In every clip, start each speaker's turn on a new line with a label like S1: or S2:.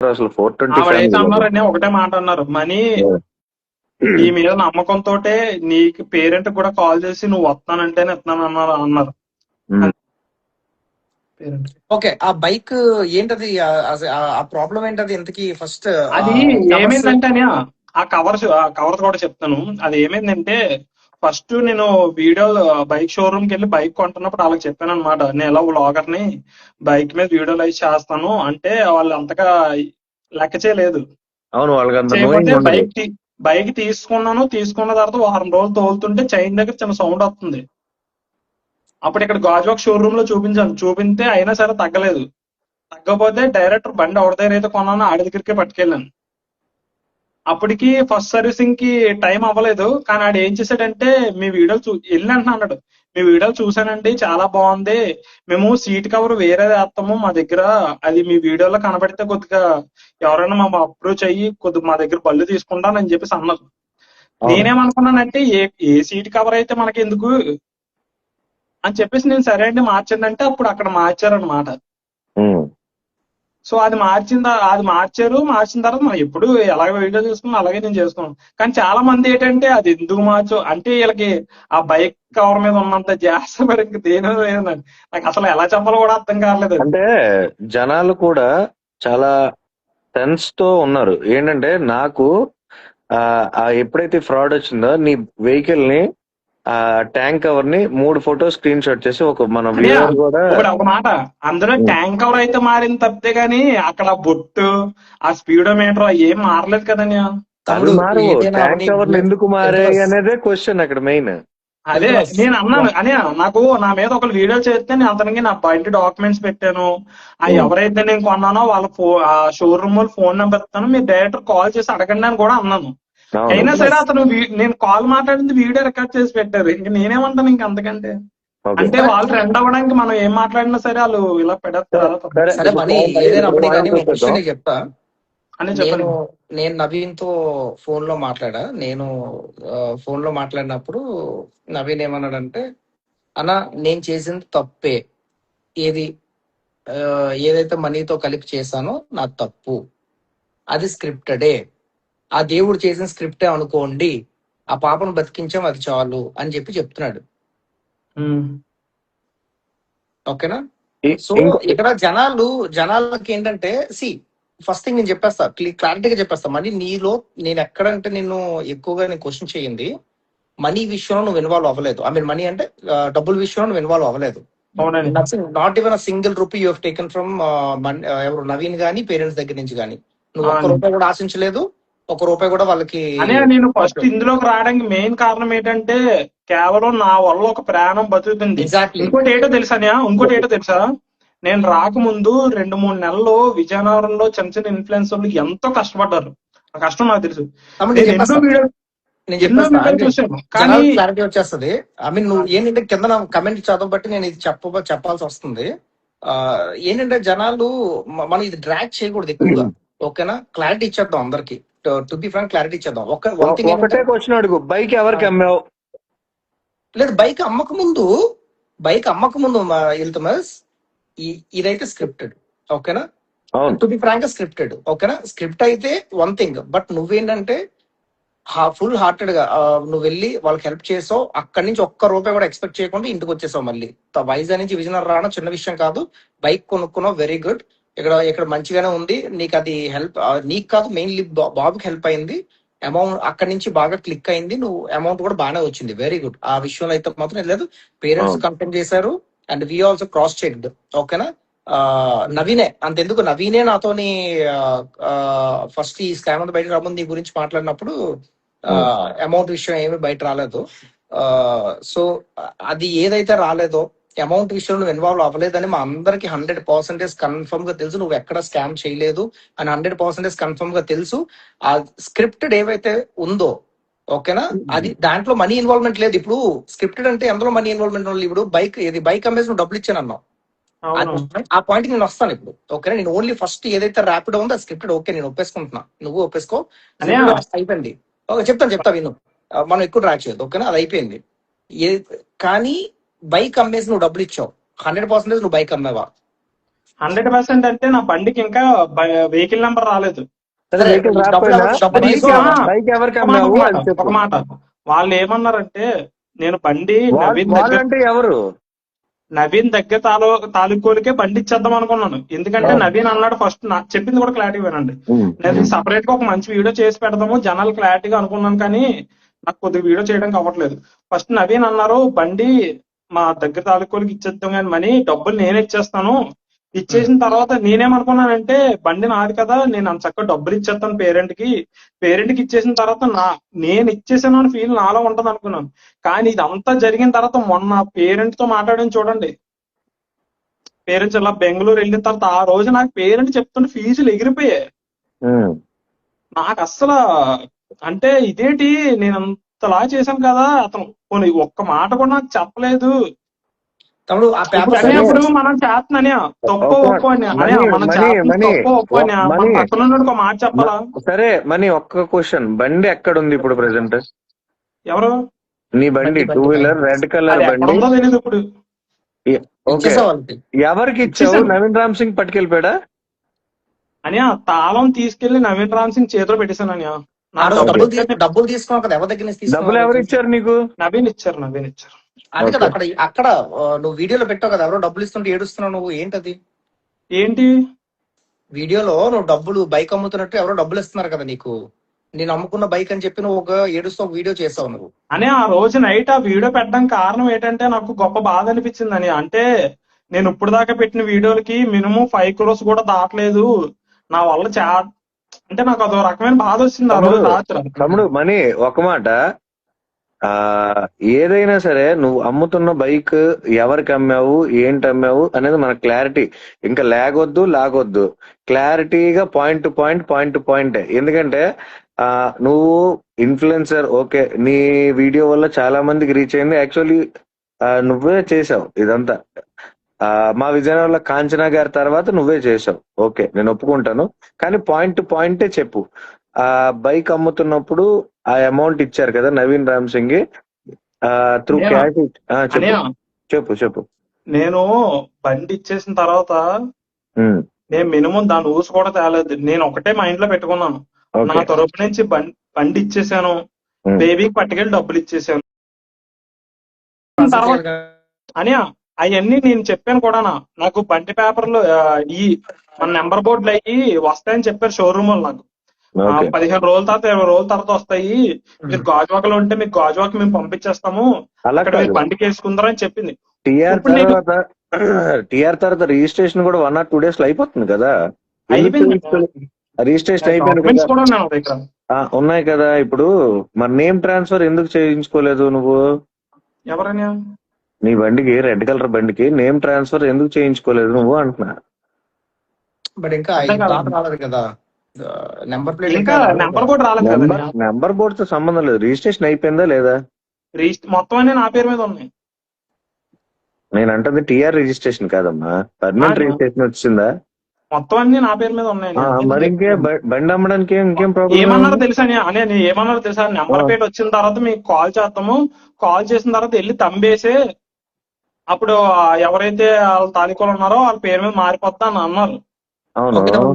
S1: అసలు 420
S2: ఆవిడైతే
S1: ఫ్యామిలీ.
S2: అన్నారని ఒకటే మాట అన్నారు, మనీ నీ మీద నమ్మకంతో నీకు పేరెంట్ కూడా కాల్ చేసి నువ్వు వస్తానంటేనే ఇస్తున్నాను అన్నారు పేరెంట్.
S3: ఓకే, ఆ బైక్ ఏంటది? ఆ ప్రాబ్లం ఏంటది ఇంతకి? ఫస్ట్
S2: అది ఏమైందంటే అని ఆ కవర్స్ కూడా చెప్తాను. అది ఏమైందంటే ఫస్ట్ నేను వీడియో బైక్ షోరూమ్ కి వెళ్ళి బైక్ కొంటున్నప్పుడు వాళ్ళకి చెప్పాను అనమాట, నేను ఎలా వ్లాగర్ ని బైక్ మీద వీడియోలు అవి చేస్తాను అంటే వాళ్ళు అంతగా లెక్క చేయలేదు.
S1: అవును, వాళ్ళకి అంత
S2: చేయకపోతే
S1: knowing ఉండదు.
S2: బైక్ తీసుకున్న తర్వాత వారం రోజులు తోలుతుంటే చైన్ దగ్గర చిన్న సౌండ్ వస్తుంది. అప్పుడు ఇక్కడ గాజువాక్ షోరూమ్ లో చూపిస్తే అయినా సరే తగ్గలేదు. తగ్గకపోతే డైరెక్ట్ బండి ఎవరి దగ్గర అయితే కొన్నానో ఆడి దగ్గరికి పట్టుకెళ్ళాను. అప్పటికి ఫస్ట్ సర్వీసింగ్ కి టైం అవ్వలేదు, కానీ ఆడు ఏం చేశాడంటే మీ వీడియోలు వెళ్ళి అన్నాడు, మీ వీడియోలు చూసానండి చాలా బాగుంది, మేము సీట్ కవర్ వేరే వేస్తాము మా దగ్గర, అది మీ వీడియోలో కనబడితే కొద్దిగా ఎవరైనా మా అప్రోచ్ అయ్యి కొద్దిగా మా దగ్గర బళ్ళు తీసుకుంటానని చెప్పేసి అన్నారు. నేనేమనుకున్నానంటే ఏ సీట్ కవర్ అయితే మనకి ఎందుకు అని చెప్పేసి నేను సరే అండి మార్చండి అంటే అప్పుడు అక్కడ మార్చారనమాట. సో అది మార్చిన తర్వాత మనం ఎప్పుడు ఎలాగ వీడియో చేసుకున్నాం అలాగే నేను చేసుకున్నాను. కానీ చాలా మంది ఏంటంటే అది ఎందుకు మార్చు అంటే వీళ్ళకి ఆ బైక్ కవర్ మీద ఉన్నంత జాస్తి మరి ఇంక దేని లేదండి. నాకు అసలు ఎలా చెప్పాలో కూడా అర్థం కాలేదు.
S1: అంటే జనాలు కూడా చాలా సెన్స్ తో ఉన్నారు. ఏంటంటే నాకు ఎప్పుడైతే ఫ్రాడ్ వచ్చిందో నీ వెహికల్ ని ఆ ట్యాంక్ కవర్ ని 3 ఫోటో స్క్రీన్ షాట్ చేసి మన వ్యూవర్ కూడా
S2: ఒక మాట, అందులో ట్యాంక్ కవర్ అయితే మారింది తప్పితే గానీ అక్కడ బొట్టు ఆ స్పీడోమీటర్ ఏం మారలేదు కదండి.
S1: అది మారు ట్యాంక్ కవర్ ఎందుకు మారాయి అనేదే క్వశ్చన్ అక్కడ మెయిన్.
S2: అదే నేను అన్నాను అని, నాకు నా మీద ఒక వీడియో చేస్తే నేను అతనికి నా బయట డాక్యుమెంట్స్ పెట్టాను, ఎవరైతే నేను కొన్నానో వాళ్ళ షోరూమ్ వాళ్ళు ఫోన్ నెంబర్ ఇస్తాను, మీరు డైరెక్టర్ కాల్ చేసి అడగండి అని కూడా అన్నాను. అయినా సరే అతను నేను కాల్ మాట్లాడింది వీడియో రికార్డ్ చేసి పెట్టారు. ఇంక నేనేమంటాను ఇంక అంతకంటే. అంటే వాళ్ళు ట్రెండ్ అవ్వడానికి మనం ఏం మాట్లాడినా సరే వాళ్ళు ఇలా పెడతారు.
S3: చెప్తా
S2: అని చెప్పాను.
S3: నేను నవీన్ తో ఫోన్ లో మాట్లాడినప్పుడు నవీన్ ఏమన్నాడంటే, అన్న నేను చేసింది తప్పే, ఏదైతే మనీతో కలిపి చేశానో నా తప్పు, అది స్క్రిప్టెడే, ఆ దేవుడు చేసిన స్క్రిప్టే అనుకోండి, ఆ పాపను బతికించాం అది చాలు అని చెప్తున్నాడు. ఓకేనా? సో ఇక్కడ జనాలకి ఏంటంటే ఫస్ట్ థింగ్ నేను చెప్పేస్తా, క్లారిటీగా చెప్పేస్తా, మనీ నీలో నేను ఎక్కడంటే నిన్ను ఎక్కువగా నేను క్వశ్చన్ చేయింది మనీ విషయంలో నువ్వు ఇన్వాల్వ్ అవ్వలేదు. ఐ మీన్ మనీ అంటే డబ్బుల విషయంలో నువ్వు ఇన్వాల్వ్ అవ్వలేదు. Not even a single rupee you have taken from ఎవరు నవీన్ గానీ పేరెంట్స్ దగ్గర నుంచి కానీ నువ్వు 1 రూపాయి కూడా ఆశించలేదు, 1 రూపాయి కూడా వాళ్ళకి.
S2: నేను ఫస్ట్ ఇందులోకి రావడానికి మెయిన్ కారణం ఏంటంటే కేవలం నా వల్ల ఒక ప్రాణం బతుకుతుంది. ఇంకోటి ఏంటో తెలుసా, నేను రాకముందు 2-3 నెలలు విజయనగరంలో చిన్న చిన్న ఇన్ఫ్లుయెన్సర్లు ఎంతో కష్టపడ్డారు. ఆ కష్టం నాకు తెలుసు.
S3: క్లారిటీ వచ్చేస్తుంది. ఐ మీన్ నువ్వు ఏంటంటే కింద కమెంట్ చదవబట్టి నేను ఇది చెప్పాల్సి వస్తుంది. ఏంటంటే జనాలు మనం ఇది డ్రాగ్ చేయకూడదు ఎక్కువగా. ఓకేనా? క్లారిటీ ఇచ్చేద్దాం అందరికి. టు బి ఫ్రాంక్ క్లారిటీ ఇచ్చేద్దాం.
S1: ఒకటే క్వశ్చన్ అడుగు, బైక్ ఎవరికి అమ్మావు?
S3: లేదు, బైక్ అమ్మక ముందు ఇల్తమస్ ఇదైతే స్క్రిప్టెడ్. ఓకేనా? To be frank scripted. ఓకేనా? స్క్రిప్ట్ అయితే 1 థింగ్, బట్ నువ్వేంటంటే ఫుల్ హార్టెడ్ గా నువ్వు వెళ్ళి వాళ్ళకి హెల్ప్ చేసావు. అక్కడి నుంచి 1 రూపాయి కూడా ఎక్స్పెక్ట్ చేయకుండా ఇంటికి వచ్చేసావు. మళ్ళీ వైజాగ్ నుంచి విజయనగరం రావడం చిన్న విషయం కాదు. బైక్ కొనుక్కున్నావు, వెరీ గుడ్. ఇక్కడ మంచిగానే ఉంది. నీకు అది హెల్ప్, నీకు కాదు మెయిన్లీ బాబుకి హెల్ప్ అయింది. అమౌంట్ అక్కడి నుంచి బాగా క్లిక్ అయింది, నువ్వు అమౌంట్ కూడా బాగానే వచ్చింది, వెరీ గుడ్. ఆ విషయంలో అయితే మాత్రం లేదు. పేరెంట్స్ కంప్లైంట్ చేశారు and we also cross checked. ఓకేనా? నవీనే అంతెందుకు, నవీనే నాతోని ఫస్ట్ ఈ స్కామ్ అంతా బయట రాబోదు నీ గురించి మాట్లాడినప్పుడు అమౌంట్ విషయం ఏమి బయట రాలేదు. సో అది ఏదైతే రాలేదో అమౌంట్ విషయంలో నువ్వు ఇన్వాల్వ్ అవ్వలేదని మా అందరికి 100% కన్ఫర్మ్ గా తెలుసు. నువ్వు ఎక్కడ స్కామ్ చేయలేదు అని 100% కన్ఫర్మ్ గా తెలుసు. ఆ స్క్రిప్టెడ్ ఏవైతే ఉందో, ఓకేనా, అది దాంట్లో మనీ ఇన్వాల్వ్మెంట్ లేదు. ఇప్పుడు స్క్రిప్టెడ్ అంటే ఎందులో మనీ ఇన్వాల్వ్మెంట్ ఉంది? ఇప్పుడు బైక్ అమ్మేసి నువ్వు డబ్బులు ఇచ్చాను అన్నావు, ఆ పాయింట్ నేను వస్తాను ఇప్పుడు. ఓకేనా? నేను ఓన్లీ ఫస్ట్ ఏదైతే ర్యాపిడ్ ఉందో అది స్క్రిప్టెడ్. ఓకే, నేను ఒప్పేసుకుంటున్నా, నువ్వు ఒప్పేసుకో, అయిపోయింది. ఓకే, చెప్తా విను, మనం ఎక్కువ ట్రాక్ చేయదు. ఓకేనా? అది అయిపోయింది. కానీ బైక్ అమ్మేసి నువ్వు డబ్బులు ఇచ్చావు, 100% నువ్వు బైక్ అమ్మేవా?
S2: 100% అంటే నా బండికి ఇంకా వెహికల్ నెంబర్ రాలేదు.
S1: సరే
S3: సరే,
S1: వెహికల్
S3: డబ్బులు
S1: రాకపోయినా
S3: డబ్బులు
S2: బైక్
S3: తీసుకోవాలా?
S1: బైక్ ఎవరికి
S2: ఒక మాట
S1: అమ్మావు
S2: ఒక
S1: అది
S2: మాట
S1: చెప్పు.
S2: ఒక మాట వాళ్ళు ఏమన్నారంటే, నేను బండి నవీన్ దగ్గర
S1: వాళ్ళంటే ఎవరు?
S2: తాలూకోలకే బండి ఇచ్చేద్దాం అనుకున్నాను. ఎందుకంటే నవీన్ అన్నాడు ఫస్ట్, చెప్పింది కూడా క్లారిటీ వినండి. నేను సపరేట్ గా ఒక మంచి వీడియో చేసి పెడదాము జనాలు క్లారిటీగా అనుకున్నాను, కానీ నాకు కొద్దిగా వీడియో చేయడానికి అవ్వట్లేదు. ఫస్ట్ నవీన్ అన్నారు, బండి మా దగ్గర తాలూకోలకి ఇచ్చేద్దాం కానీ మనీ డబ్బులు నేనే ఇచ్చేస్తాను. ఇచ్చేసిన తర్వాత నేనేమనుకున్నానంటే, బండి నాది కదా, నేను అంత చక్కగా డబ్బులు ఇచ్చేస్తాను పేరెంట్ కి ఇచ్చేసిన తర్వాత నేను ఇచ్చేసాను అని ఫీల్ నాలో ఉంటది అనుకున్నాను. కానీ ఇదంతా జరిగిన తర్వాత మొన్న పేరెంట్ తో మాట్లాడాను చూడండి. పేరెంట్స్ ఇలా బెంగళూరు వెళ్ళిన తర్వాత ఆ రోజు నాకు పేరెంట్ చెప్తుంటే ఫీజులు ఎగిరిపోయాయి. నాకు అస్సలు అంటే ఇదేంటి, నేను అంతలా చేశాను కదా, అతను పోనీ ఒక్క మాట కూడా నాకు చెప్పలేదు.
S3: తమ్ముడు ఆ
S2: ఇప్పుడు
S3: పేపర్
S2: అనేప్పుడు మనం చేస్తున్నానే తప్పో ఒప్పో అని అనే మనం చేస్తున్న తప్పో ఒప్పో అని మన పక్కన ఉన్నాడు ఒక మాట చెప్పాలా?
S1: సరే మనీ ఒక్క క్వశ్చన్, బండి ఎక్కడ ఉంది ఇప్పుడు ప్రెసెంట్?
S2: ఎవరు?
S1: నీ బండి 2 వీలర్ రెడ్ కలర్
S2: అది ఎక్కడ
S1: బండి.
S2: ఉందో తెలియదు ఇప్పుడు.
S1: ఓకే,
S3: ఇచ్చేసా వాళ్ళకి.
S1: ఎవరికి ఇచ్చావు?
S2: ఇచ్చేసాను.
S1: నవీన్ రామ్ సింగ్ పట్టుకెళ్ళిపోయాడా?
S2: అని ఆ తాళం తీసుకెళ్లి నవీన్ రామ్ సింగ్ చేతిలో పెట్టేశాను అని.
S3: ఆ రోజు డబ్బులు తీసుకున్నావు కదా, ఎవరి దగ్గర నుంచి
S1: డబ్బులు
S3: తీసుకున్నావు?
S1: ఎవరు ఇచ్చారు నీకు?
S2: నవీన్ ఇచ్చారు.
S3: అది కదా అక్కడ నువ్వు వీడియోలో పెట్టావు కదా, ఎవరో డబ్బులు ఇస్తుంటే ఏడుస్తున్నావు నువ్వు, ఏంటది?
S2: ఏంటి
S3: వీడియోలో నువ్వు డబ్బులు బైక్ అమ్ముతున్నట్టు ఎవరో డబ్బులు ఇస్తున్నారు కదా నీకు, నేను అమ్ముకున్న బైక్ అని చెప్పి నువ్వు ఒక ఏడుస్తూ ఒక వీడియో చేసావు నువ్వు.
S2: అని ఆ రోజు నైట్ ఆ వీడియో పెట్టడానికి కారణం ఏంటంటే, నాకు గొప్ప బాధ అనిపించింది అని. అంటే నేను ఇప్పుడు దాకా పెట్టిన వీడియోలకి మినిమం 5 crores కూడా దాటలేదు. నా వల్ల అంటే నాకు అదో రకమైన బాధ వచ్చింది ఆ రోజు రాత్రి.
S1: తమ్ముడు మనీ ఒక మాట, ఏదైనా సరే నువ్వు అమ్ముతున్న బైక్ ఎవరికి అమ్మావు, ఏంటి అమ్మావు అనేది మనకు క్లారిటీ. ఇంకా లాగొద్దు, క్లారిటీగా పాయింట్ టు పాయింట్. ఎందుకంటే నువ్వు ఇన్ఫ్లుయెన్సర్, ఓకే, నీ వీడియో వల్ల చాలా మందికి రీచ్ అయింది. యాక్చువల్లీ నువ్వే చేసావు ఇదంతా. మా విజయనగరంలో కాంచనా గారి తర్వాత నువ్వే చేసావు, ఓకే, నేను ఒప్పుకుంటాను. కానీ పాయింట్ టు పాయింటే చెప్పు. ఆ బైక్ అమ్ముతున్నప్పుడు ఆ అమౌంట్ ఇచ్చారు కదా నవీన్ రామ్ సింగ్ త్రూ క్యాష్. చెప్పు.
S2: నేను బండి ఇచ్చేసిన తర్వాత నేను మినిమం దాని ఊసు కూడా తేలేదు. నేను ఒకటే మైండ్ లో పెట్టుకున్నాను, నా తరపు నుంచి బండి ఇచ్చేసాను, బేబీకి పట్టుకెళ్ళి డబ్బులు ఇచ్చేసాను తర్వాత అని అవన్నీ నేను చెప్పాను కూడా. నాకు బండి పేపర్లు మన నెంబర్ బోర్డులు అయ్యి వస్తాయని చెప్పారు షోరూమ్ వాళ్ళు. నాకు 15 రోజుల తర్వాత 20 రోజుల తర్వాత వస్తాయి, మీరు గాజువాకలో ఉంటే మీకు గాజువాక మేము పంపించేస్తాము, అక్కడ మీరు బండికి వేసుకుందరని చెప్పింది.
S1: టిఆర్ తర్వాత రిజిస్ట్రేషన్ కూడా 1 or 2 days లో అయిపోతుంది కదా. రిజిస్ట్రేషన్ అయిపోయింది కదా, ఉన్నాయి కదా. ఇప్పుడు మరి నేమ్ ట్రాన్స్ఫర్ ఎందుకు చేయించుకోలేదు నువ్వు?
S2: ఎవరని?
S1: నీ బండికి, రెడ్ కలర్ బండికి నేమ్ ట్రాన్స్ఫర్ ఎందుకు చేయించుకోలేదు నువ్వు అంటున్నా.
S3: బట్ ఇంకా రాలేదు కదా, నెంబర్ ప్లేట్
S2: ఇంకా నెంబర్ బోర్డు రాలేదు కదా.
S1: నెంబర్ బోర్డు తో సంబంధం లేదు, రిజిస్ట్రేషన్ అయిపోయిందా లేదా?
S2: మొత్తం అన్ని నా పేరు మీద ఉన్నాయి.
S1: నేను అంటుంది టిఆర్ రిజిస్ట్రేషన్ కాదమ్మా, పర్మనెంట్ రిజిస్ట్రేషన్ వచ్చిందా?
S2: మొత్తం అన్ని నా పేరు మీద ఉన్నాయి.
S1: మరి ఇంకే బండి అమ్మడానికి ఇంకేం ప్రాబ్లం?
S2: ఏమన్నారో తెలుసా ఏమన్నారో తెలుసా, నెంబర్ ప్లేట్ వచ్చిన తర్వాత మీకు కాల్ చేస్తాము, కాల్ చేసిన తర్వాత వెళ్ళి తంబేసే, అప్పుడు ఎవరైతే వాళ్ళ తాలూకాలు ఉన్నారో వాళ్ళ పేరు మీద మారిపోతా అని అన్నారు.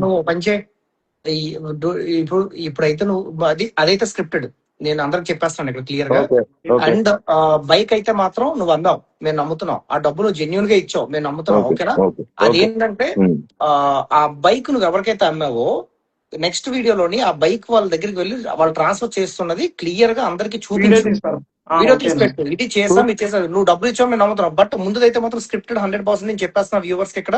S3: నువ్వు పంచే ఇప్పుడైతే నువ్వు అదైతే స్క్రిప్టెడ్, నేను అందరికి చెప్పేస్తాను ఇక్కడ క్లియర్ గా. అండ్ బైక్ అయితే మాత్రం నువ్వు అన్నావు మేము నమ్ముతున్నాం, ఆ డబ్బు నువ్వు జెన్యున్ గా ఇచ్చావు, మేము నమ్ముతున్నాం, ఓకేనా? అదేంటంటే ఆ బైక్ నువ్వు ఎవరికైతే అమ్మావో నెక్స్ట్ వీడియోలోని ఆ బైక్ వాళ్ళ దగ్గరికి వెళ్ళి వాళ్ళు ట్రాన్స్ఫర్ చేస్తున్నది క్లియర్ గా అందరికి చూపించారు, వీడియో తీసి పెట్టు, ఇది చేసాం నువ్వు డబ్బులు ఇచ్చావు మేము నమ్ముతున్నాం. బట్ ముందుదైతే మాత్రం స్క్రిప్టెడ్ 100% నేను చెప్పేస్తున్నా వ్యూవర్స్ కి ఇక్కడ,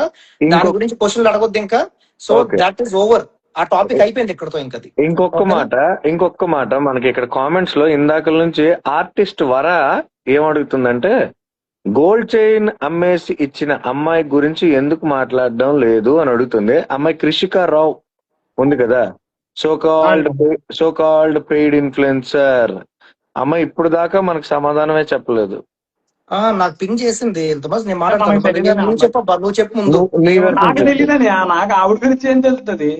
S3: దాని గురించి క్వశ్చన్లు అడగొద్దు ఇంకా. సో దట్ ఈస్ ఓవర్, ఆ టాపిక్ అయిపోయింది ఇక్కడతో. ఇంకా
S1: ఇంకొక మాట మనకి ఇక్కడ కామెంట్స్ లో ఇందాక నుంచి ఆర్టిస్ట్ వర ఏమడుగుతుందంటే, గోల్డ్ చైన్ అమ్మేసి ఇచ్చిన అమ్మాయి గురించి ఎందుకు మాట్లాడడం లేదు అని అడుగుతుంది. అమ్మాయి కృషికా రావు ఉంది కదా, సో కాల్డ్ పెయిడ్ ఇన్ఫ్లుయెన్సర్. అమ్మాయి ఇప్పుడు దాకా మనకు సమాధానమే చెప్పలేదు.
S3: నాకు పింగ్ చేసింది, నేను మాట్లాడతాను, నువ్వు చెప్పు ముందు.
S2: నాకు తెలియదని, నాకు ఆవిడ గురించి ఏం తెలుస్తుంది?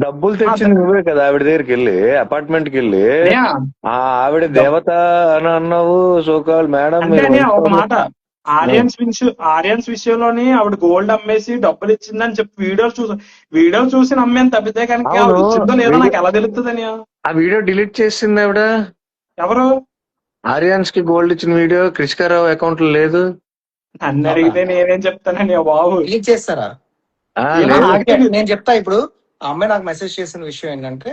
S1: డబ్బులు తెచ్చింది నువ్వే కదా ఆవిడ దగ్గరికి వెళ్ళి, అపార్ట్మెంట్ కి వెళ్ళి. ఆవిడ దేవత అని అన్నావు, సోకాల్ మేడం.
S2: ఒక మాట, ఆర్యన్స్ విషయంలోని ఆవిడ గోల్డ్ అమ్మేసి డబ్బులు ఇచ్చిందని చెప్పి వీడియోలు చూసి నమ్మేను తప్పితే కనుక
S1: అవును.
S2: ఆవిడ ఇచ్చిందో లేదో
S1: వీడియో
S2: నాకు ఎలా తెలుస్తుందని.
S1: ఆ వీడియో డిలీట్ చేసింది ఆవిడ.
S2: ఎవరు?
S1: ఆర్యాన్స్ కి గోల్డ్ ఇచ్చిన వీడియో కృష్ణారావు అకౌంట్ లో లేదు.
S2: నన్ను
S3: అవునా?
S2: అడిగితే నేనేం చెప్తానని బాబు.
S3: డిలీట్ చేస్తారా?
S2: ఏమో
S1: లేదు.
S2: నాకే తెలియదు.
S3: నేను చెప్తా ఇప్పుడు. ఆ అమ్మాయి నాకు మెసేజ్ చేసిన విషయం ఏంటంటే,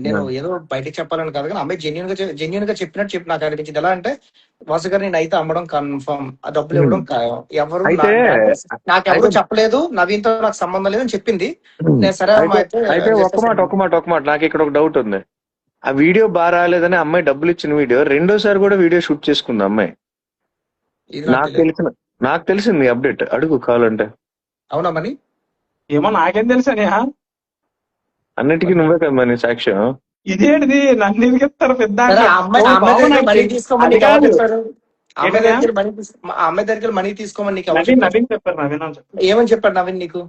S3: నేను ఏదో బయటకు చెప్పాలని కాదు కానీ అమ్మాయి జెన్యున్ గా చెప్పినట్టు నాకు అనిపించింది. ఎలా అంటే, వాసు గారు నేను అయితే అమ్మడం కన్ఫర్మ్, ఆ డబ్బులు ఇవ్వడం ఖాయం. ఎవరు
S1: అయితే
S3: నాకెవరు
S1: అయితే
S3: చెప్పలేదు, నవీన్తో నాకు సంబంధం లేదని చెప్పింది. నేను సరే అమ్మా
S1: అయితే
S3: అయితే
S1: అయితే
S3: just
S1: ఒక్క మాట నాకు ఇక్కడ ఒక డౌట్ ఉంది. ఆ వీడియో బాగా రాలేదని అమ్మాయి డబ్బులు ఇచ్చిన వీడియో రెండోసారి కూడా వీడియో షూట్ చేసుకుంది అమ్మాయి.
S3: ఇది నాకు తెలియదు.
S1: నాకు తెలిసింది అప్డేట్, అడుగు కావాలంటే.
S3: అవునా మని?
S2: ఏమో నాకేం తెలుసు అని.
S1: అన్నిటికీ నువ్వే కదా మరి సాక్ష్యం.
S2: ఇదేంటిది నన్ను ఎందుకు ఇస్తారు పెద్ద
S3: సరే,
S2: అంటే?
S3: ఆ అమ్మాయి
S2: ఓ
S3: ఆ అమ్మాయి
S2: బాబు
S3: దగ్గర
S2: నాకు
S3: మనీ తీసుకోమని
S2: అది
S3: నీకు ఎవరు
S2: కాదు.
S3: చెప్పారు? ఆ అమ్మాయి
S2: ఏంటయ్యా?
S3: దగ్గర ఆ అమ్మాయి దగ్గర మనీ తీసుకోమని నీకు ఎవరు
S2: నవీన్
S3: చెప్పారు?
S2: నవీన్ చెప్పారు. నవీన్ అని చెప్పారు.
S3: ఏమని చెప్పాడు నవీన్ నీకు?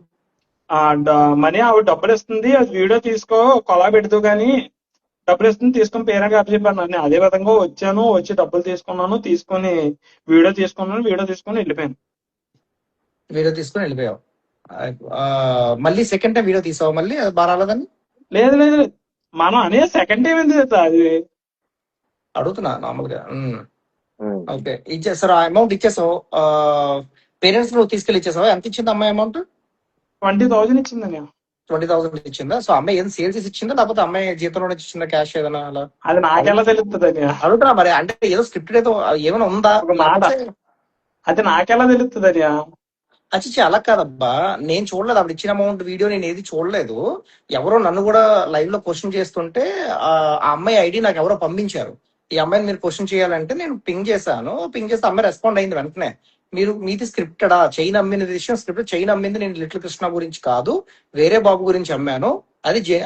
S2: మనీ ఆవిడ డబ్బులు ఇస్తుంది, అది వీడియో తీసుకో కొలా పెడుతూ గానీ డబ్బులు ఇస్తుంది తీసుకొని పేరెంట్ గారు చెప్పాను. నేను అదే విధంగా వచ్చి డబ్బులు తీసుకొని వీడియో తీసుకొని వెళ్ళిపోయాను.
S3: వీడియో తీసుకుని వెళ్ళిపోయావు. ఆ, మళ్ళీ సెకండ్ టైం వీడియో తీసావు మళ్ళీ, అది బాగా రాలేదని
S2: లేదు లేదు లేదు. మనం అనే సెకండ్ టైం ఎందుకు అది?
S3: అడుగుతున్నా నార్మల్గా. ఓకే, ఇచ్చేసారు. ఆ అమౌంట్ ఇచ్చేసావు. పేరెంట్స్ నువ్వు తీసుకెళ్ళి ఇచ్చేసావు. ఎంత ఇచ్చింది అమ్మాయి అమౌంట్?
S2: 20,000 ఇచ్చిందని.
S3: 20,000 ఇచ్చిందా? సో అమ్మాయి ఏం సేల్స్ ఇచ్చిందా, లేకపోతే అమ్మాయి జీతంలో నుంచి ఇచ్చిందా క్యాష్ ఏదైనా అలా?
S2: అది నాకెలా తెలుస్తుంది అని
S3: అడుగుతున్నా మరి. అంటే ఏదో స్క్రిప్టెడ్ ఏదో ఏమైనా ఉందా?
S2: ఒక మాట. అది నాకెలా తెలుస్తుంది అని.
S3: అచ్చి అలా కాదబ్బా, నేను చూడలేదు ఆవిడ ఇచ్చిన అమౌంట్ వీడియో, నేను ఏది చూడలేదు. ఎవరో నన్ను కూడా లైవ్ లో క్వశ్చన్ చేస్తుంటే ఆ అమ్మాయి ఐడి నాకు ఎవరో పంపించారు. ఈ అమ్మాయిని మీరు క్వశ్చన్ చేయాలంటే నేను పింగ్ చేశాను. పింగ్ చేస్తే అమ్మాయి రెస్పాండ్ అయింది వెంటనే. మీది స్క్రిప్టెడా? చైన్ అమ్మిన విషయం స్క్రిప్ట్. చైన్ అమ్మింది నేను లిటిల్ కృష్ణ గురించి కాదు, వేరే బాబు గురించి అమ్మాను,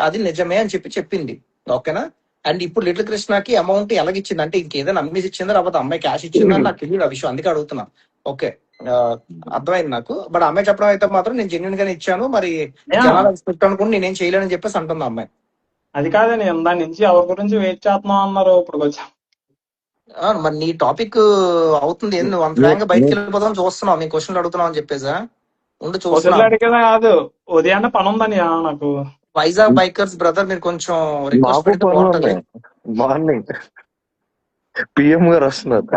S3: అది నిజమే అని చెప్పింది. ఓకేనా? అండ్ ఇప్పుడు లిటిల్ కృష్ణకి అమౌంట్ ఎలాగిచ్చింది అంటే, ఇంకేదైనా అమ్మేసి ఇచ్చిందా లేకపోతే అమ్మాయి క్యాష్ ఇచ్చిందా అని నాకు తెలియదు ఆ విషయం, అందుకే అడుగుతున్నా. ఓకే, అర్థమైంది నాకు. బట్ అమ్మాయి చెప్పడం అయితే మాత్రం నేను జెన్యున్ గానే ఇచ్చాను, మరి జనాలు స్క్రిప్ట్ అనుకుని నేనేం చేయలేనని చెప్పేసి అంటుంది అమ్మాయి.
S2: అది కాదని దాని నుంచి ఎవరి గురించి వెయిట్ చేస్తున్నాం అన్నారు. ఇప్పుడు వచ్చా
S3: మరి నీ టాపిక్ అవుతుంది ఏంది? నువ్వు అంత వేగంగా బయటకు వెళ్ళిపోదాం చూస్తున్నావు, నీ క్వశ్చన్లు అడుగుతున్నావు అని చెప్పేసా. ఉండి చూస్తున్నా.
S2: అడిగేదా కాదు, ఉదయాన్నే పని ఉందని నాకు.
S3: వైజాగ్ బైకర్స్ బ్రదర్, మీరు కొంచెం రిక్వెస్ట్ పెడితే బాగుంటది.
S1: మార్నింగ్ పిఎం గారు వస్తున్నారు,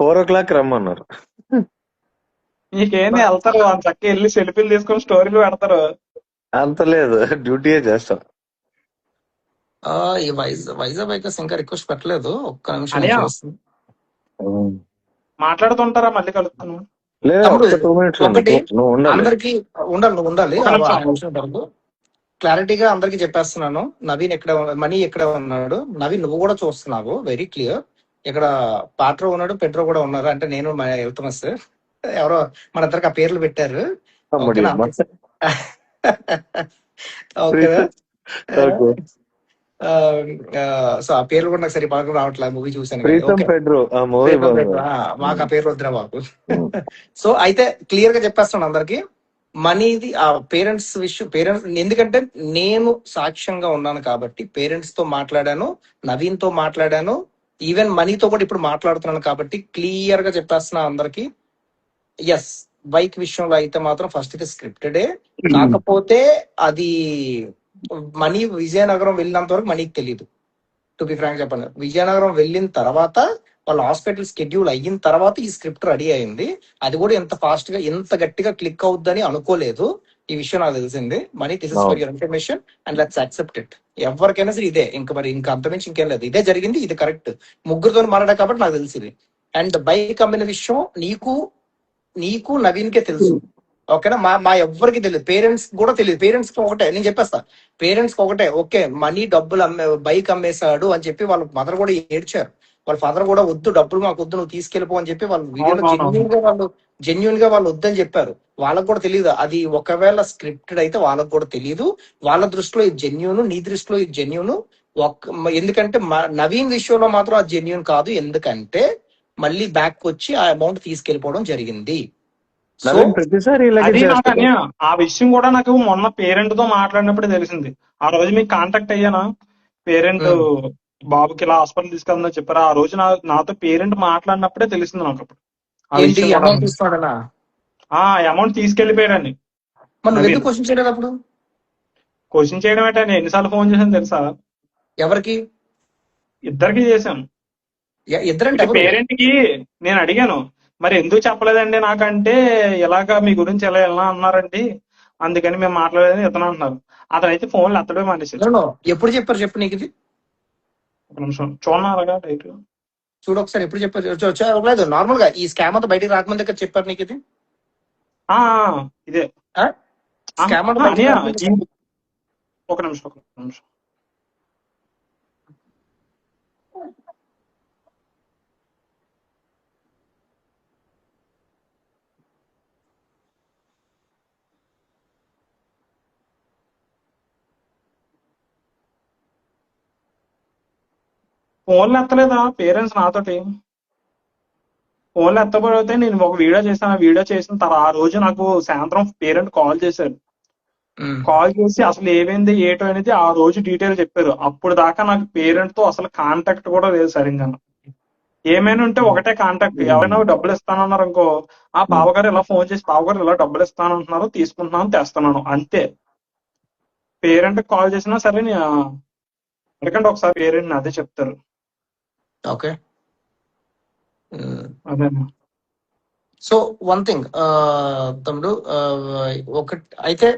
S1: 4 o'clock రమ్మన్నారు.
S2: నీకేంది వెళ్తారు చక్క వెళ్ళి సెల్ఫీలు తీసుకొని స్టోరీలు పెడతారు.
S1: అంత లేదు, డ్యూటీయే చేస్తాం.
S3: ఈ వైజాగ్ బైకర్స్ ఇంకా రిక్వెస్ట్ పెట్టలేదు. ఒక్క నిమిషం
S2: అనియా?
S3: చూస్తాను.
S2: మాట్లాడుతుంటారా? మళ్ళీ కలుస్తాను.
S1: లేదు,
S3: తమ్ముడు,
S1: 2 minutes
S3: ఒకటి
S1: నువ్వు ఉండాలి.
S3: అందరికి నువ్వు ఉండాలి.
S2: ఒక నిమిషం.
S3: ఆ నిమిషం వరకు క్లారిటీగా అందరికి చెప్పేస్తున్నాను. నవీన్ ఎక్కడ, మనీ ఎక్కడ ఉన్నాడు? నవీన్ నువ్వు కూడా చూస్తున్నావు, వెరీ క్లియర్. ఇక్కడ పాట్రో ఉన్నాడు, పెట్రో కూడా ఉన్నారు. అంటే నేను ఎల్తమస్, ఎవరో మన ఇద్దరికి ఆ పేర్లు పెట్టారు. ఓకేనా? ఓకేనా? సో ఆ పేర్లు కూడా నాకు సరి బాగా రావట్లేదు, మూవీ చూసాను. మాకు ఆ పేర్లు వద్దురా బాబు. సో అయితే క్లియర్ గా చెప్పేస్తాను అందరికి, మనీది ఆ పేరెంట్స్ విషయం. పేరెంట్స్ ఎందుకంటే నేను సాక్ష్యంగా ఉన్నాను కాబట్టి పేరెంట్స్ తో మాట్లాడాను, నవీన్ తో మాట్లాడాను, ఈవెన్ మనీతో కూడా ఇప్పుడు మాట్లాడుతున్నాను కాబట్టి క్లియర్ గా చెప్పేస్తున్నా అందరికి. ఎస్, బైక్ విషయంలో అయితే మాత్రం ఫస్ట్ ఇది స్క్రిప్టెడే. కాకపోతే అది మనీ విజయనగరం వెళ్ళినంత వరకు మనీకి తెలియదు. టు బి ఫ్రాంక్ చెప్పండి, విజయనగరం వెళ్ళిన తర్వాత వాళ్ళ హాస్పిటల్ స్కెడ్యూల్ అయిన తర్వాత ఈ స్క్రిప్ట్ రెడీ అయింది. అది కూడా ఎంత ఫాస్ట్ గా ఎంత గట్టిగా క్లిక్ అవుద్దని అనుకోలేదు. ఈ విషయం నాకు తెలిసింది. Money, this is for your information and let's accept it. ఎవరికైనా సరే ఇదే, ఇంకా అంతమించి ఇంకేం లేదు. ఇదే జరిగింది, ఇది కరెక్ట్. ముగ్గురుతో మాట్లాడా కాబట్టి నాకు తెలిసింది. అండ్ బైక్ అమ్మిన విషయం నీకు నవీన్ కే తెలుసు. ఓకేనా? మా ఎవ్వరికి తెలియదు, పేరెంట్స్ కూడా తెలియదు. పేరెంట్స్ కి ఒకటే నేను చెప్పేస్తా, పేరెంట్స్ కి ఒకటే, ఓకే మనీ డబ్బులు బైక్ అమ్మేశాడు అని చెప్పి వాళ్ళ మదర్ కూడా ఏడ్చారు. వాళ్ళ ఫాదర్ కూడా వద్దు, డబ్బులు మాకు వద్దు, నువ్వు తీసుకెళ్ళిపో అని చెప్పి వాళ్ళ వీడియోలో జెన్యున్ గా వాళ్ళు వద్దని చెప్పారు. వాళ్ళకు కూడా తెలియదు అది ఒకవేళ స్క్రిప్టెడ్ అయితే, వాళ్ళకు కూడా తెలియదు. వాళ్ళ దృష్టిలో ఇది జెన్యున్, నీ దృష్టిలో ఇది జెన్యున్. ఎందుకంటే నవీన్ విషయంలో మాత్రం అది జెన్యున్ కాదు, ఎందుకంటే మళ్ళీ బ్యాక్ వచ్చి ఆ అమౌంట్ తీసుకెళ్లిపోవడం జరిగింది.
S1: ప్రతిసారి
S2: ఆ విషయం కూడా నాకు మొన్న పేరెంట్ తో మాట్లాడినప్పుడే తెలిసింది. ఆ రోజు మీకు కాంటాక్ట్ అయ్యానా? పేరెంట్ బాబుకి ఇలా హాస్పిటల్ తీసుకెళ్తుందని చెప్పారు. ఆ రోజు నాతో పేరెంట్ మాట్లాడినప్పుడే తెలిసింది నాకు. అప్పుడు ఆ
S3: ఏంటి
S2: విషయం కూడా
S3: అమౌంట్ తీసుకున్నాడనా?
S2: ఆ అమౌంట్ తీసుకెళ్లిపోయాడని.
S3: మరి నువ్వు
S2: నవీన్
S3: ఎందుకు క్వశ్చన్ చేయలేదు అప్పుడు?
S2: క్వశ్చన్ చేయడం ఏంటంటే ఎన్నిసార్లు ఫోన్ చేశాను తెలుసా?
S3: ఎవరికి?
S2: ఇద్దరికి చేశాను.
S3: ఇద్దరంటే
S2: ఇటు
S3: ఎవరు?
S2: పేరెంట్ కి నేను అడిగాను, మరి ఎందుకు చెప్పలేదండి నాకంటే, ఇలాగా మీ గురించి ఎలా అన్నారండి, అందుకని మేము మాట్లాడలేదని ఇతను అంటున్నారు. అతనైతే ఫోన్లు ఎత్తడమే మానేశాడు.
S3: No, no. ఎప్పుడు చెప్పారు చెప్పు నీకు ఇది?
S2: ఒక నిమిషం చూడన్నారగా డైట్.
S3: చూడు ఒకసారి ఎప్పుడు చెప్పారు? లేదు, నార్మల్ గా ఈ స్కామ్ అంతా బయటికి రాకముందు దగ్గర చెప్పారు నీకు ఇది?
S2: ఆ ఇదే
S3: స్కామ్ అంతా బయటికి
S2: అనియా
S3: రాకముందు
S2: ఒక నిమిషం. ఫోన్లు ఎత్తలేదా పేరెంట్స్ నాతోటి? ఫోన్లు ఎత్తకపోతే నేను ఒక వీడియో చేశాను. ఆ వీడియో చేసిన తర్వాత ఆ రోజు నాకు సాయంత్రం పేరెంట్ కాల్ చేశారు. కాల్ చేసి అసలు ఏమైంది ఏటో అనేది ఆ రోజు డీటెయిల్ చెప్పారు. అప్పుడు దాకా నాకు పేరెంట్ తో అసలు కాంటాక్ట్ కూడా లేదు సరిగ్గా. ఏమైనా ఉంటే ఒకటే కాంటాక్ట్, ఎవరైనా డబ్బులు ఇస్తానన్నారు అనుకో, ఆ బావగారు ఇలా ఫోన్ చేసి బావగారు ఇలా డబ్బులు ఇస్తానంటున్నారు, తీసుకుంటున్నాను తెస్తున్నాను అంతే. పేరెంట్ కాల్ చేసినా సరే అడగండి ఒకసారి పేరెంట్ అదే చెప్తారు.
S3: ఓకే.
S2: అదే
S3: సో వన్ థింగ్ తమ్ముడు, ఒకటి అయితే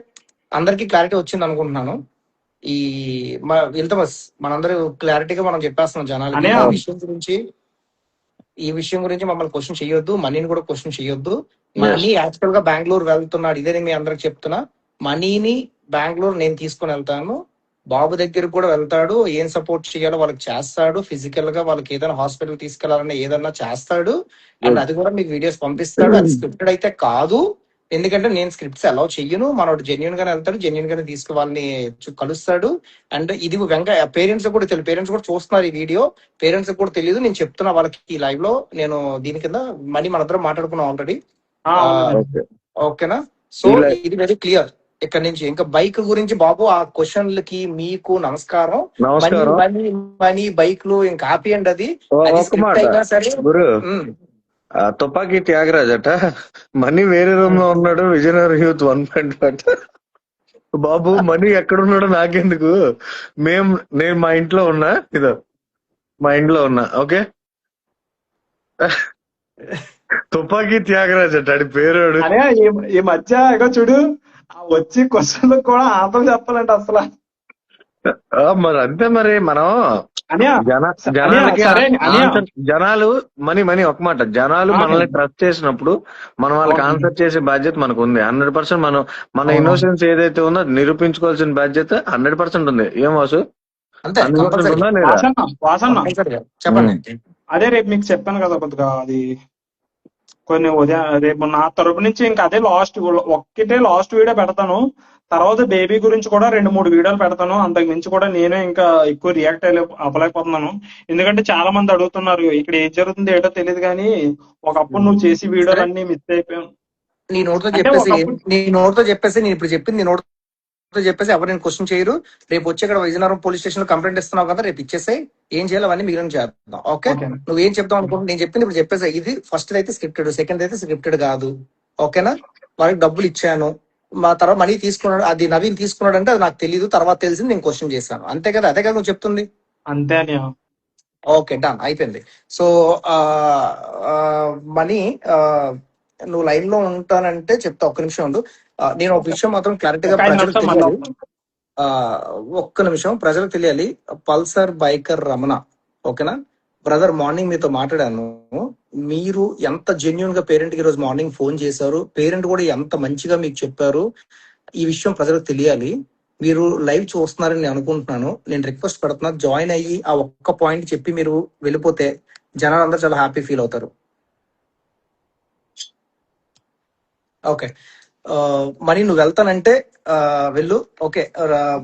S3: అందరికి క్లారిటీ వచ్చింది అనుకుంటున్నాను. ఈ ఇల్తమస్ మనందరూ క్లారిటీగా మనం చెప్పేస్తున్నాం జనాలకి ఈ విషయం గురించి మమ్మల్ని క్వశ్చన్ చేయొద్దు, మనీని కూడా క్వశ్చన్ చేయొద్దు. మనీ యాక్చువల్ గా బెంగళూరు వెళ్తున్నాడు, ఇదే నేను మీ అందరికి చెప్తున్నా. మనీని బెంగళూరు నేను తీసుకుని వెళ్తాను, బాబు దగ్గరికి కూడా వెళ్తాడు, ఏం సపోర్ట్ చేయాలో వాళ్ళకి చేస్తాడు, ఫిజికల్ గా వాళ్ళకి ఏదైనా హాస్పిటల్ తీసుకెళ్లాలన్నా ఏదన్నా చేస్తాడు, అండ్ అది కూడా మీకు వీడియోస్ పంపిస్తాడు. అది స్క్రిప్టెడ్ అయితే కాదు, ఎందుకంటే నేను స్క్రిప్ట్స్ అలౌ చెయ్యను. మనోడు జెన్యున్ గానే వెళ్తాడు, జెన్యున్ గానే తీసుకు వాళ్ళని కలుస్తాడు. అండ్ ఇది పేరెంట్స్ కూడా తెలియదు, పేరెంట్స్ కూడా చూస్తున్నారు ఈ వీడియో, పేరెంట్స్ కూడా తెలియదు. నేను చెప్తున్నా వాళ్ళకి ఈ లైవ్ లో, నేను దీని కింద మనీ మనందరం మాట్లాడుకున్నాం ఆల్రెడీ, ఓకేనా? సో ఇది వెరీ క్లియర్. ఇక్కడ నుంచి ఇంకా బైక్ గురించి బాబు ఆ క్వశ్చన్లకి మీకు నమస్కారం. మనీ బైక్లు ఇంకా ఆపియండి, అది స్క్రిప్ట్ అయినా సరే.
S1: తుపాకీ త్యాగరాజ్ అట మనీ వేరే రూమ్ లో ఉన్నాడు, విజయనగరం యూత్ 1.5 బాబు మనీ ఎక్కడున్నాడో నాకెందుకు, నేను మా ఇంట్లో ఉన్నా ఓకే. తుపాకీ త్యాగరాజ్ అట ఆడి పేరు.
S2: ఈ మధ్య ఇగో చూడు, వచ్చి క్వశ్చన్ కూడా ఆన్సర్ చెప్పాలంటే అసలు
S1: మరి అంతే. మరి మనం జనాలు మనీ ఒక మాట, జనాలు మనల్ని ట్రస్ట్ చేసినప్పుడు మనం వాళ్ళకి ఆన్సర్ చేసే బాధ్యత మనకు ఉంది. 100% మన ఇన్నోసెన్స్ ఏదైతే ఉందో నిరూపించుకోవాల్సిన బాధ్యత 100% ఉంది. ఏం వాసు?
S3: చెప్పండి.
S2: అదే రేపు మీకు చెప్పాను కదా కొద్దిగా, అది కొన్ని ఉదయం రేపు నా తరపు నుంచి ఇంకా అదే ఒక్కటే లాస్ట్ వీడియో పెడతాను. తర్వాత బేబీ గురించి కూడా 2-3 వీడియోలు పెడతాను. అంతకు మించి కూడా నేనే ఇంకా ఎక్కువ రియాక్ట్ అవ్వలేకపోతున్నాను. ఎందుకంటే చాలా మంది అడుగుతున్నారు ఇక్కడ ఏం జరుగుతుంది ఏటో తెలియదు, కానీ ఒకప్పుడు నువ్వు చేసి వీడియోలు అన్ని మిస్ అయిపోయాను.
S3: నీ నోట్తో చెప్పేసి నేను ఇప్పుడు చెప్పింది నీ నోట్తో చెప్పేసి ఎవరు నేను క్వశ్చన్ చేయరు. రేపు వచ్చి ఇక్కడ విజయనగరం పోలీస్ స్టేషన్ లో కంప్లైంట్ ఇస్తున్నావు కదా, రేపు ఇచ్చేసాయి, ఏం చేయాలి అవన్నీ మిగిలిన చేద్దాం. ఓకే, నువ్వేం చెప్తావు అనుకుంటున్నా, నేను చెప్పింది ఇప్పుడు చెప్పేసి. ఇది ఫస్ట్ అయితే స్క్రిప్టెడ్, సెకండ్ అయితే స్క్రిప్టెడ్ కాదు, ఓకేనా? వాళ్ళకి డబ్బులు ఇచ్చాను, మా తర్వాత మనీ తీసుకున్నాడు, అది నవీన్ తీసుకున్నాడు అంటే అది నాకు తెలియదు, తర్వాత తెలిసింది, నేను క్వశ్చన్ చేశాను, అంతే కదా? అదే కదా నువ్వు చెప్తుంది?
S2: అంతే.
S3: ఓకే, డన్, అయిపోయింది. సో మనీ నువ్వు లైన్ లో ఉంటానంటే చెప్తా, ఒక్క నిమిషం ఉండు. నేను ఒక విషయం మాత్రం క్లారిటీగా ప్రజలకు తెలియాలి, ఒక్క నిమిషం ప్రజలకు తెలియాలి. పల్సర్ బైకర్ రమణ, ఓకేనా బ్రదర్? మార్నింగ్ మీతో మాట్లాడాను, మీరు ఎంత జెన్యున్ గా పేరెంట్ కి ఈరోజు మార్నింగ్ ఫోన్ చేశారు, పేరెంట్ కూడా ఎంత మంచిగా మీకు చెప్పారు, ఈ విషయం ప్రజలకు తెలియాలి. మీరు లైవ్ చూస్తున్నారని నేను అనుకుంటున్నాను. నేను రిక్వెస్ట్ పెడుతున్నా, జాయిన్ అయ్యి ఆ ఒక్క పాయింట్ చెప్పి మీరు వెళ్ళిపోతే జనాలందరూ చాలా హ్యాపీ ఫీల్ అవుతారు. ఓకే, మరి నువ్వు వెళ్తానంటే వెళ్ళు. ఓకే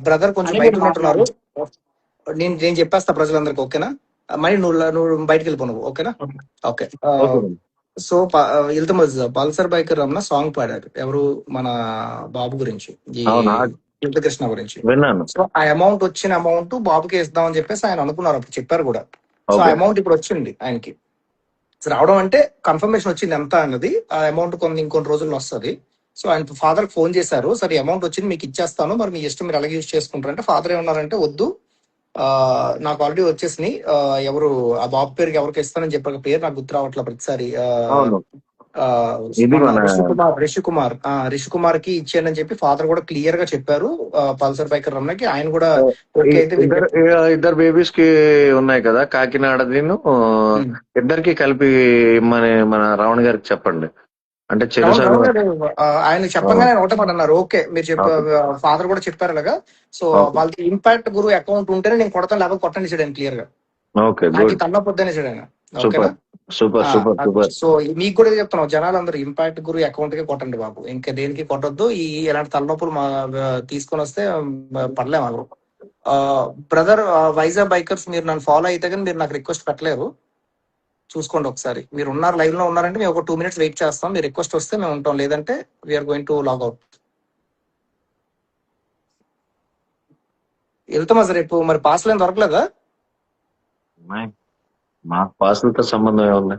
S3: బ్రదర్, కొంచెం బయట ఉంటున్నారు, నేను చెప్పేస్తా ప్రజలందరికి, ఓకేనా? మరి నువ్వు బయటకు వెళ్ళిపో నువ్వు, ఓకేనా? Okay. So Iltamaj Pulsar biker Ramana song పాడారు, ఎవరు? మన బాబు గురించి, కృష్ణ గురించి. సో ఆ అమౌంట్ వచ్చిన అమౌంట్ బాబుకి ఇస్తామని చెప్పేసి ఆయన అనుకున్నారు, అప్పుడు చెప్పారు కూడా. సో ఆ అమౌంట్ ఇప్పుడు వచ్చింది ఆయనకి, రావడం అంటే కన్ఫర్మేషన్ వచ్చింది ఎంత అన్నది, ఆ అమౌంట్ ఇంకొన్ని రోజుల్లో వస్తుంది. సో ఆయన ఫాదర్ ఫోన్ చేశారు, సరే అమౌంట్ వచ్చింది మీకు ఇచ్చేస్తాను, మరి మీ ఇష్టం మీరు అలాగే యూజ్ చేసుకుంటారంటే ఫాదర్ ఏమన్నారంటే వద్దు, నాకు ఆల్రెడీ వచ్చేసినాయి, ఎవరు ఆ బాబు పేరుకి ఎవరికి ఇస్తానని చెప్పారు, పేరు నాకు గుర్తు రావట్లేదు ప్రతిసారి,
S1: అవును ఇది మన
S3: రిషి కుమార్ కి ఇచ్చానని చెప్పి ఫాదర్ కూడా క్లియర్ గా చెప్పారు. పల్సర్ బైకర్ రమణకి ఆయన కూడా ఓకే అయితే
S1: ఇద్దరు బేబీస్ కి ఉన్నాయి కదా కాకినాడది, ఇద్దరికి కలిపి మన రావణ్ గారికి చెప్పండి. అంటే
S3: ఆయన చెప్పగానే ఒకటే మాట అన్నారు, ఓకే మీరు ఫాదర్ కూడా చెప్పారు అలాగా, సో వాళ్ళకి ఇంపాక్ట్ గురు అకౌంట్ ఉంటేనే నేను కొడతాను, లేకపోతే కొట్టండి చూడండి క్లియర్ గా, తన్నపోద్దని చూడండి. ఓకేనా? సో మీకు కూడా చెప్తున్నాం, జనాలందరూ ఇంపాక్ట్ గురు అకౌంట్ కి కొట్టండి బాబు, ఇంకా దేనికి కొట్టొద్దు. ఇలాంటి తలనొప్పులు తీసుకొని వస్తే పడలేము అగరు. బ్రదర్ వైజాగ్ బైకర్స్, మీరు నన్ను ఫాలో అయితే కానీ మీరు నాకు రిక్వెస్ట్ పెట్టలేరు, చూసుకోండి ఒకసారి. మీరు ఉన్నారు, లైవ్ లో ఉన్నారంటే మేము ఒక 2 minutes వెయిట్ చేస్తాం, మీరు రిక్వెస్ట్ వస్తే మేము ఉంటాం, లేదంటే we are going to log out. వెళ్తామా సార్ రేపు? మరి పాస్లు ఏం దొరకలేదా?
S1: మాకు పాసులతో సంబంధం ఏముంది?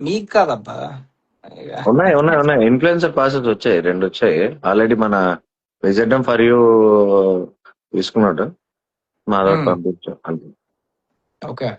S3: మీకు కాదబ్బా,
S1: ఉన్నాయి ఉన్నాయి ఉన్నాయి ఇన్ఫ్లుయెన్సర్ పాసెస్ వచ్చాయి, 2 వచ్చాయి ఆల్రెడీ. మన విజెడ్ఎం ఫర్ యూ తీసుకున్నాడు, మా దగ్గర పంపించాం అంతే.
S3: ఓకే